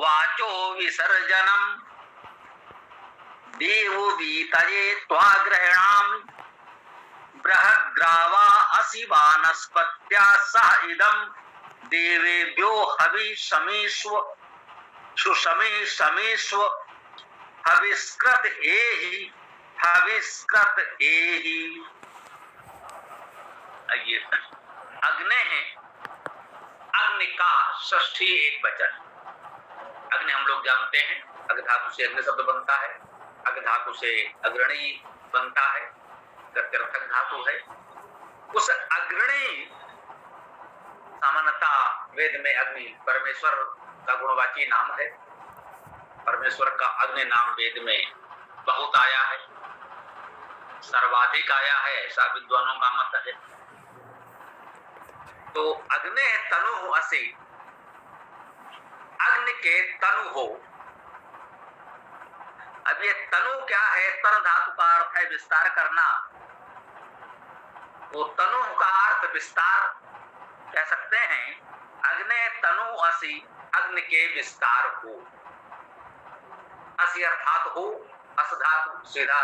वाचो विसर्जनम देववीतये त्वाग्रहणामि बृहद्ग्रावा असि वानस्पत्या सह इदं देवेभ्यो हविषमीष्व सुषमीषमीष्व हविष्कृत एहि ये अग्नि है। अग्नि का षष्ठी एक वचन। अग्नि हम लोग जानते हैं, अग्नि धातु से अग्नि शब्द बनता है, अग्नि धातु से अग्रणी बनता है, गत्यर्थक धातु है। उस अग्रणी सामान्यता वेद में अग्नि परमेश्वर का गुणवाची नाम है। परमेश्वर का अग्नि नाम वेद में बहुत आया है, सर्वाधिक आया है, ऐसा विद्वानों का मत है। तो अग्नि तनु असि, अग्नि के तनु हो। अब ये तनु क्या है? तन धातु का अर्थ है विस्तार करना। वो तनु का अर्थ विस्तार कह सकते हैं। अग्नि तनु असि, अग्नि के विस्तार हो। असि अर्थात हो, अस धातु सीधा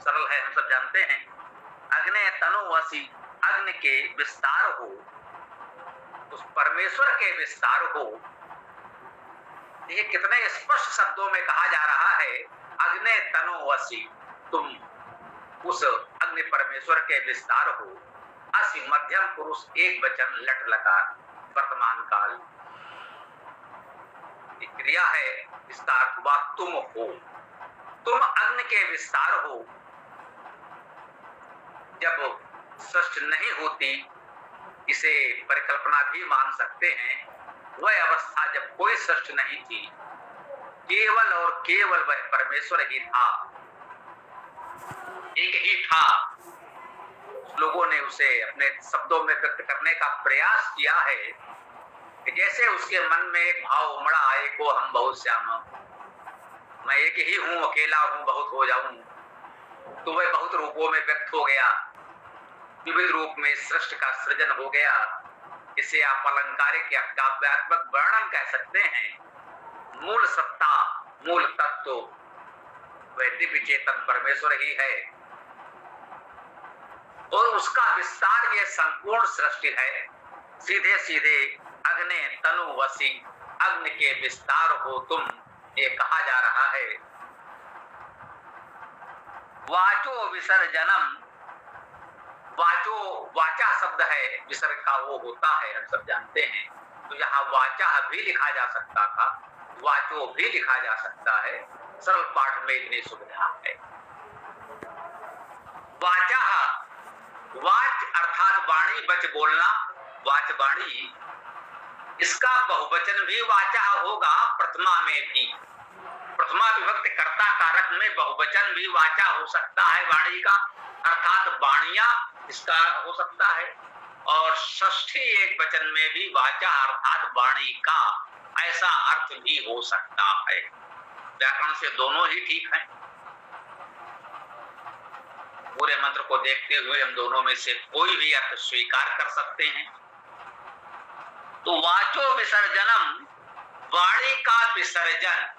सरल है, हम सब जानते हैं। अग्नि तनु असि, अग्नि के विस्तार हो, उस परमेश्वर के विस्तार हो। ये कितने स्पष्ट शब्दों में कहा जा रहा है, अग्नि तनु असि, तुम उस अग्नि परमेश्वर के विस्तार हो। असि मध्यम पुरुष एक वचन लट लकार वर्तमान काल क्रिया है, इसका अर्थ हुआ तुम हो। तुम अग्नि के विस्तार हो। जब सृष्टि नहीं होती, इसे परिकल्पना भी मान सकते हैं। वह अवस्था जब कोई सृष्टि नहीं थी, केवल और केवल वह परमेश्वर ही था, एक ही था। लोगों ने उसे अपने शब्दों में व्यक्त करने का प्रयास किया है कि जैसे उसके मन में एक भाव उमड़ा आए को हम बहुत श्याम, मैं एक ही हूं, अकेला हूं, बहुत हो जाऊं, तो वह बहुत रूपों में व्यक्त हो गया, विविध रूप में सृष्टि का सृजन हो गया। इसे आप अलंकारिक या काव्यात्मक वर्णन कह सकते हैं। मूल सत्ता, मूल तत्व वह दिव्य चेतन परमेश्वर ही है और उसका विस्तार ये संपूर्ण सृष्टि है। सीधे सीधे अग्नि तनु वसी, अग्नि के विस्तार हो तुम, ये कहा जा रहा है। वाचो विसर्जनम, वाचो वाचा शब्द है, विसर्ग का वो होता है, हम सब जानते हैं। तो यहाँ वाचा भी लिखा जा सकता था, वाचो भी लिखा जा सकता है। सरल पाठ में इतनी सुविधा है। वाचा, वाच अर्थात वाणी, बच बोलना, वाच वाणी। इसका बहुवचन भी वाचा होगा, प्रथमा में भी। प्रथमा विभक्ति कर्ता कारक में बहुवचन भी वाचा हो सकता है वाणी का, अर्थात वाणियां इसका हो सकता है। और षष्ठी एक वचन में भी वाचा अर्थात वाणी का, ऐसा अर्थ भी हो सकता है। व्याकरण से दोनों ही ठीक हैं। पूरे मंत्र को देखते हुए हम दोनों में से कोई भी अर्थ स्वीकार कर सकते हैं। तो वाचो विसर्जनम, वाणी का विसर्जन,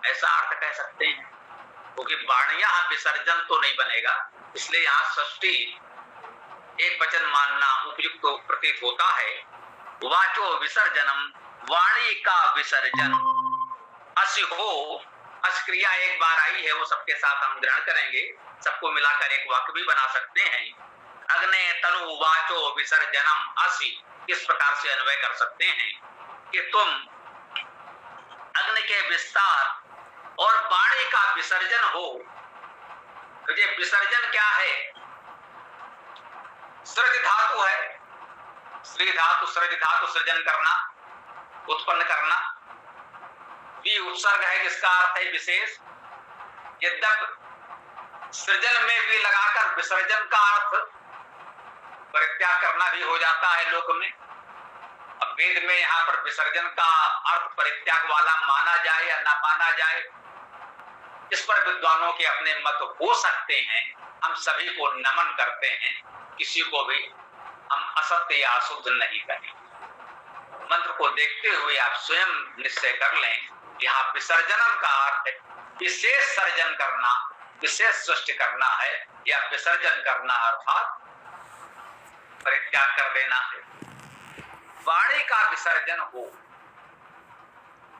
ऐसा अर्थ कह सकते हैं। क्योंकि वाणियां विसर्जन तो नहीं बनेगा, इसलिए यहाँ षष्ठी एक वचन मानना उपयुक्त तो प्रतीत होता है। वाचो विसर्जनम, वाणी का विसर्जन। असि हो, अस क्रिया एक बार आई है, वो सबके साथ हम ग्रहण करेंगे। सबको मिलाकर एक वाक्य भी बना सकते हैं। अग्नि तनु वाचो विसर्जनम असि, इस प्रकार से अन्वय कर सकते हैं कि तुम अग्नि के विस्तार और वाणी का विसर्जन हो। तो ये विसर्जन क्या है? सृज धातु है, श्री धातु, सृज धातु सृजन करना, उत्पन्न करना। भी उपसर्ग है जिसका अर्थ है विशेष। यद्यप सृजन में भी लगाकर विसर्जन का अर्थ परित्याग करना भी हो जाता है लोक में। अब वेद में यहाँ पर विसर्जन का अर्थ परित्याग वाला माना जाए या ना माना जाए, इस पर विद्वानों के अपने मत हो सकते हैं। हम सभी को नमन करते हैं, किसी को भी हम असत्य या अशुद्ध नहीं कहें। मंत्र को देखते हुए आप स्वयं निश्चय कर लें। यहाँ विसर्जनम का अर्थ है विशेष सर्जन करना, विशेष सृष्टि करना है, या विसर्जन करना अर्थात परित्याग कर देना है। वाणी का विसर्जन हो,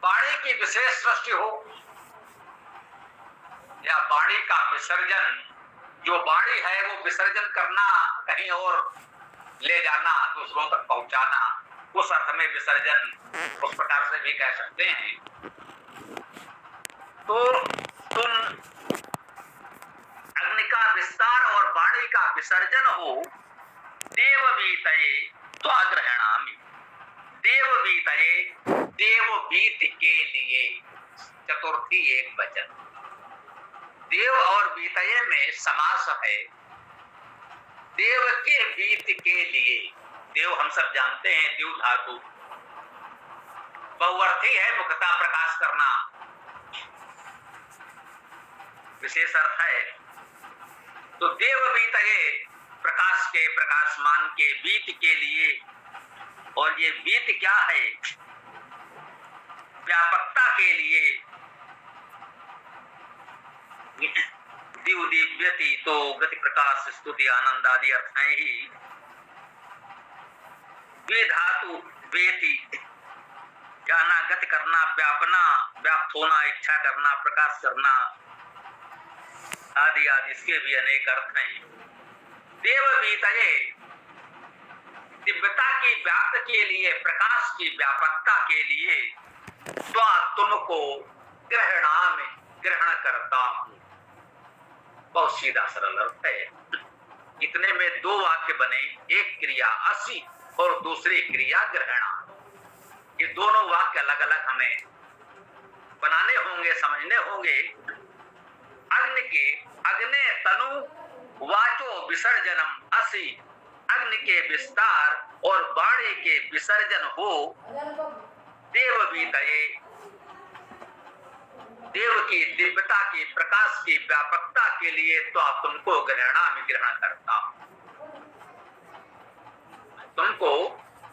वाणी की विशेष सृष्टि हो, या वाणी का विसर्जन, जो वाणी है वो विसर्जन करना, कहीं और ले जाना, दूसरों तक पहुंचाना, उस अर्थ में विसर्जन उस प्रकार से भी कह सकते हैं। तो तुम अग्नि का विस्तार और वाणी का विसर्जन हो, देववीतये त्वाग्रहणामि। देववीतये, देववीत के लिए, चतुर्थी एक वचन। देव और बीतये में समास है। देव के बीत के लिए, देव हम सब जानते हैं, द्यू धातु बहुअर्थी है, मुखता प्रकाश करना विशेष अर्थ है। तो देव बीतये प्रकाश के, प्रकाशमान के, बीत के लिए, और ये बीत क्या है? व्यापकता के लिए। दिव दिव्यति तो गति प्रकाश स्तुति आनंद आदि अर्थ हैं ही। वे धातु वेति, जाना, गति करना, व्यापना, व्याप्त होना, इच्छा करना, प्रकाश करना आदि आदि, इसके भी अनेक अर्थ हैं। देववीतये, दिव्यता की व्याप्त के लिए, प्रकाश की व्यापकता के लिए, त्वा तुमको ग्रहणामि, ग्रहण करता हूं। बहुत सीधा सरल अर्थ है। इतने में दो वाक्य बने, एक क्रिया असि और दूसरी क्रिया ग्रहणा। ये दोनों वाक्य अलग अलग हमें बनाने होंगे, समझने होंगे। अग्नि के, अग्ने तनु वाचो विसर्जनम असि, अग्नि के विस्तार और वाणी के विसर्जन हो। देववीतये, देव की दिव्यता की, प्रकाश की व्यापकता के लिए तो आप तुमको ग्रहणामि, ग्रहण करता हूं। तुमको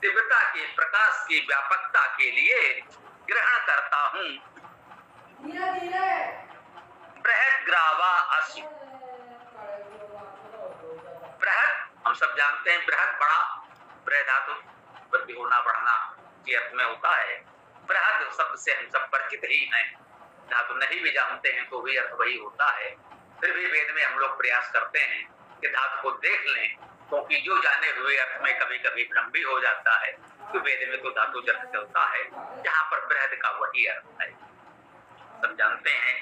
दिव्यता की, प्रकाश की व्यापकता के लिए ग्रहण करता हूं। बृहद ग्रावा असि, बृहद हम सब जानते हैं, बृहद बड़ा, बृहद धातु वृद्धि होना, बढ़ना के अर्थ में होता है। बृहद शब्द से हम सब परिचित ही हैं, धातु नहीं भी जानते हैं तो भी अर्थ वही होता है। फिर भी वेद में हम लोग प्रयास करते हैं कि धातु को देख लें, क्योंकि जो जाने हुए अर्थ में कभी कभी भ्रम भी हो जाता है। तो वेद में तो धातु अर्थ चलता है, जहाँ पर बृहद का वही अर्थ है। सब जानते हैं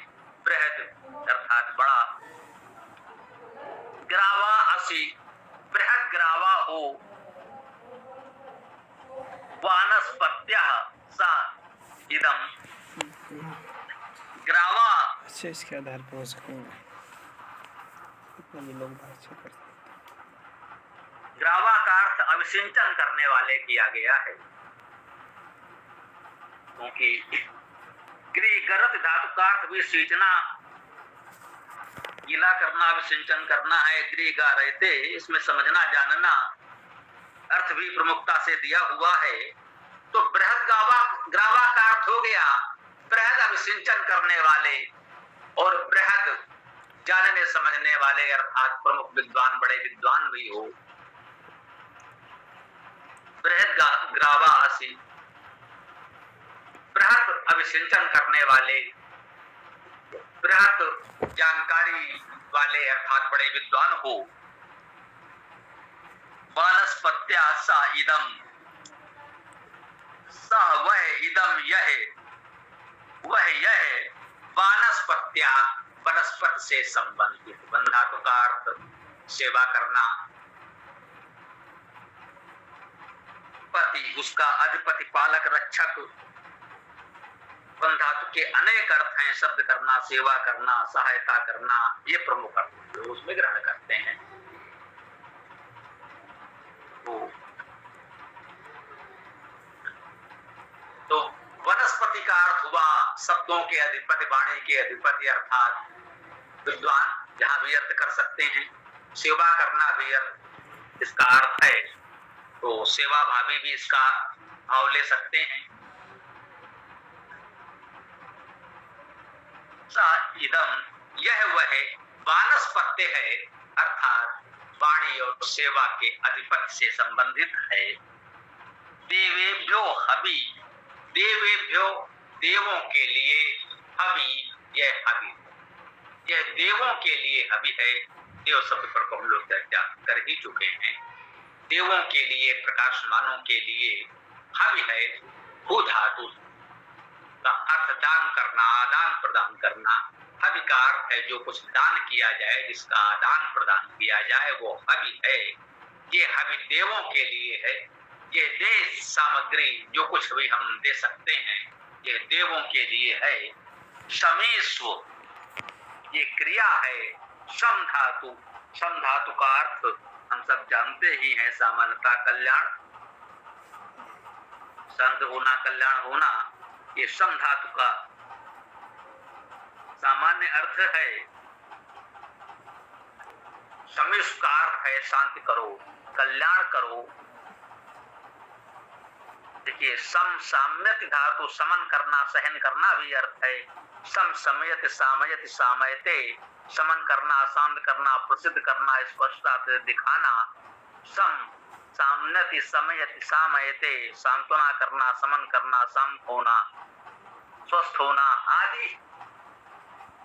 बृहद अर्थात बड़ा। ग्रावा असि, बृहद ग्रावा हो, वानस्पत्यः सा इदम। ग्रावा, अच्छा, इसके आधार पर हो सकेंगे इतना भी लोग बात कर सकते। ग्रावा का अर्थ अभिसिंचन करने वाले किया गया है, क्योंकि गृहगरत धातु का अर्थ भी सींचना, गीला करना, अभिसिंचन करना है। गृहगा रहते, इसमें समझना जानना अर्थ भी प्रमुखता से दिया हुआ है। तो बृहद ग्रावा का अर्थ हो गया बृहद अभिसिंचन करने वाले, और बृहद जानने समझने वाले, अर्थात प्रमुख विद्वान, बड़े विद्वान भी हो। बृहद ग्रावा असि, बृहद अभिसिंचन करने वाले, बृहद जानकारी वाले, अर्थात बड़े विद्वान हो। वानस्पत्या सा इदम, सा वह, इदम यह, वह यह। वानस्पत्या, वनस्पत से संबंधित, वन धातु का अर्थ सेवा करना, पति उसका अधिपति, पालक, रक्षक। वन धातु के अनेक अर्थ हैं, शब्द करना, सेवा करना, सहायता करना, ये प्रमुख अर्थ उसमें ग्रहण करते हैं। तो वनस्पति का अर्थ हुआ शब्दों के अधिपति, वाणी के अधिपति, अर्थात विद्वान, जहां भी अर्थ कर सकते हैं। सेवा करना भी अर्थ इसका अर्थ है, तो सेवा भावी भी इसका भाव ले सकते हैं। सा इदम, यह वह वानस्पत्य है, अर्थात वाणी और सेवा के अधिपति से संबंधित है। देवेभ्यो हवि, देवेभ्यो देवों के लिए, हवि यह हवि, यह देवों के लिए हवि है। देव शब्द पर हम लोग चर्चा कर ही चुके हैं। देवों के लिए, प्रकाशमानों के लिए हवि है। भू धातु का अर्थ दान करना, आदान प्रदान करना। हवि का अर्थ है जो कुछ दान किया जाए, जिसका आदान प्रदान किया जाए, वो हवि है। ये हवि देवों के लिए है। ये देश सामग्री जो कुछ भी हम दे सकते हैं, ये देवों के लिए है। समेस्व, ये क्रिया है। सम धातु, सम धातु का अर्थ हम सब जानते ही हैं, सामान्यता कल्याण, संत होना, कल्याण होना, ये सम धातु का सामान्य अर्थ है। समेश का अर्थ है शांति करो, कल्याण करो। देखिए, सम साम्यति धातु समन करना, सहन करना भी अर्थ है। सम समयति, सामयति, सामयते, समन करना, शांत करना, प्रसिद्ध करना, स्पष्टता से दिखाना। सम साम्यति, समयति, सामयते, सांत्वना करना, समन करना, शांत होना, स्वस्थ होना आदि।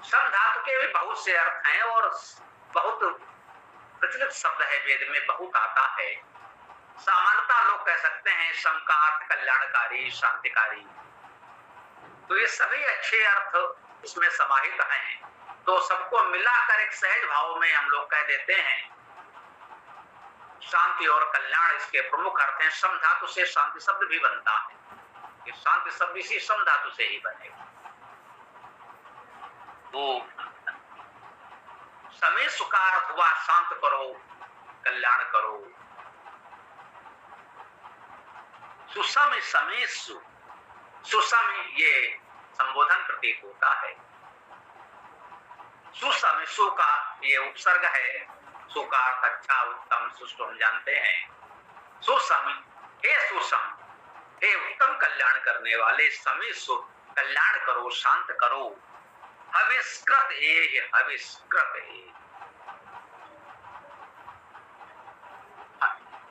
सम धातु के भी बहुत से अर्थ हैं और बहुत प्रचलित शब्द है, वेद में बहुत आता है। सामान्यता लोग कह सकते हैं सम का अर्थ कल्याणकारी, शांतिकारी। तो ये सभी अच्छे अर्थ इसमें समाहित हैं। तो सबको मिलाकर एक सहज भाव में हम लोग कह देते हैं शांति और कल्याण इसके प्रमुख अर्थ हैं। सम धातु से शांति शब्द भी बनता है। ये शांति शब्द इसी सम धातु से ही बनेगा। तो समेश का अर्थ हुआ शांत करो, कल्याण करो। सुसम समेश, सुसम ये संबोधन प्रतीक होता है। सुसम, सु का ये उपसर्ग है। सु का अर्थ अच्छा, उत्तम, सुष्ट हम जानते हैं। सुसम, हे सुसम, हे उत्तम कल्याण करने वाले, समेश कल्याण करो, शांत करो। हविष्कृत हे, हविष्कृत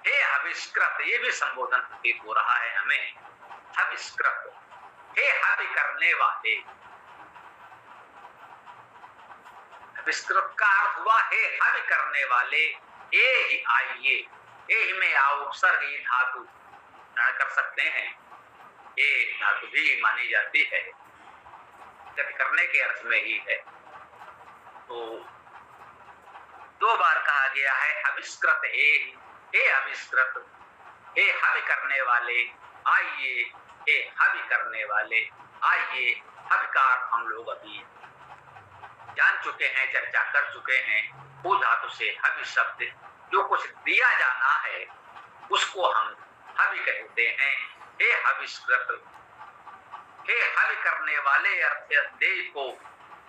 हे हविष्कृत, ये भी संबोधन प्रतीत हो रहा है हमें। हविष्कृत, हे हवि करने वाले। हविष्कृत का अर्थ हुआ हे हवि करने वाले। ए ही आइए, ए ही में आओ उपसर्ग ये धातु ग्रहण कर सकते हैं। ये धातु भी मानी जाती है, करने के अर्थ में ही है। तो दो बार कहा गया है हविष्कृत हे हविष्कृत, हे हवि करने वाले आइए, हे हवि करने वाले आइए। हवि का अर्थ हम लोग अभी जान चुके हैं, चर्चा कर चुके हैं। भू धातु से हवि शब्द, जो कुछ दिया जाना है उसको हम हवि कहते हैं। हे हविष्कृत, हे हवि करने वाले अर्थ देह को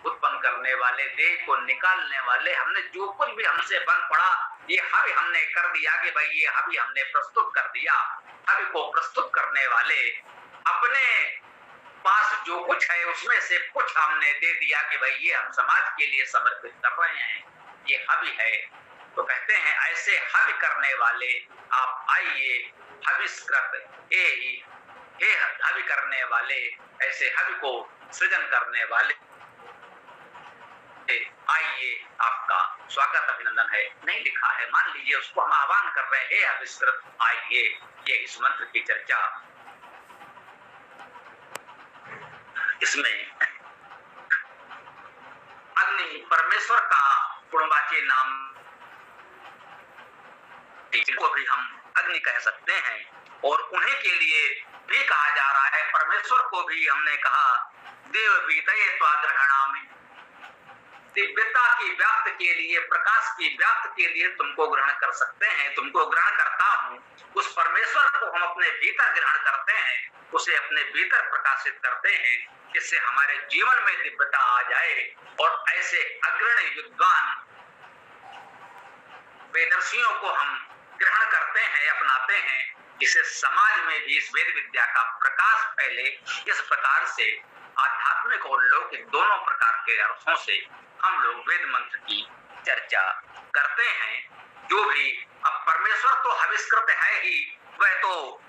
उत्पन्न करने वाले, देह को निकालने वाले। हमने जो कुछ भी हमसे बन पड़ा, ये हवि हमने कर दिया कि भाई ये हवि हमने प्रस्तुत कर दिया। हवि को प्रस्तुत करने वाले अपने पास जो कुछ है उसमें से कुछ हमने दे दिया कि भाई ये हम समाज के लिए समर्पित कर रहे हैं, ये हवि है। तो कहते हैं ऐसे हवि करने वाले आप आइए। हविष्कृत हे हवि करने वाले, ऐसे हवि को सृजन करने वाले आइए, आपका स्वागत अभिनंदन है। नहीं लिखा है, मान लीजिए उसको हम आह्वान कर रहे हैं, हे हविष्कृत आइए। ये इस मंत्र की चर्चा, इसमें अग्नि परमेश्वर का गुणवाची नाम को भी हम अग्नि कह सकते हैं और उन्हीं के लिए भी कहा जा रहा है। परमेश्वर को भी हमने कहा देव बीतये त्वाग्रहणामि, दिव्यता की व्याप्त के लिए, प्रकाश की व्याप्त के लिए तुमको ग्रहण कर सकते हैं, तुमको ग्रहण करता हूँ। उस परमेश्वर को हम अपने भीतर ग्रहण करते हैं, उसे अपने भीतर प्रकाशित करते हैं, जिससे हमारे जीवन में दिव्यता आ जाए। और ऐसे अग्रणी विद्वान वेदर्शियों को हम ग्रहण करते हैं, अपनाते हैं। जिससे समाज में भी इस वेद विद्या का प्रकाश फैले। इस प्रकार से आध्यात्मिक और लौकिक दोनों प्रकार के अर्थों से हम लोग वेद मंत्र की चर्चा करते हैं। जो भी अब परमेश्वर तो हविष्कृत है ही, वह तो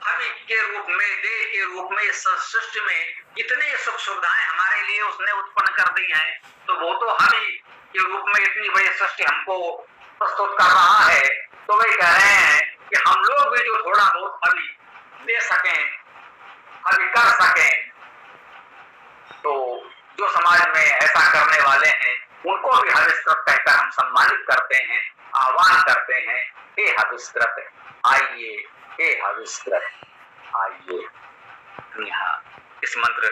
हवि के रूप में, देह के रूप में इस सृष्टि में इतने सुख सुविधाएं हमारे लिए उसने उत्पन्न कर दी हैं, तो वो तो हवि के रूप में इतनी बड़ी सृष्टि हमको प्रस्तुत कर रहा है। तो वे कह रहे हैं कि हम लोग भी जो थोड़ा बहुत हवि दे सकें, हवि कर सकें, तो जो समाज में ऐसा करने वाले हैं उनको भी हविष्कृत कहकर हम सम्मानित करते हैं, आह्वान करते हैं। हे हविष्कृत आइए, हे हविष्कृत आइए। यहाँ इस मंत्र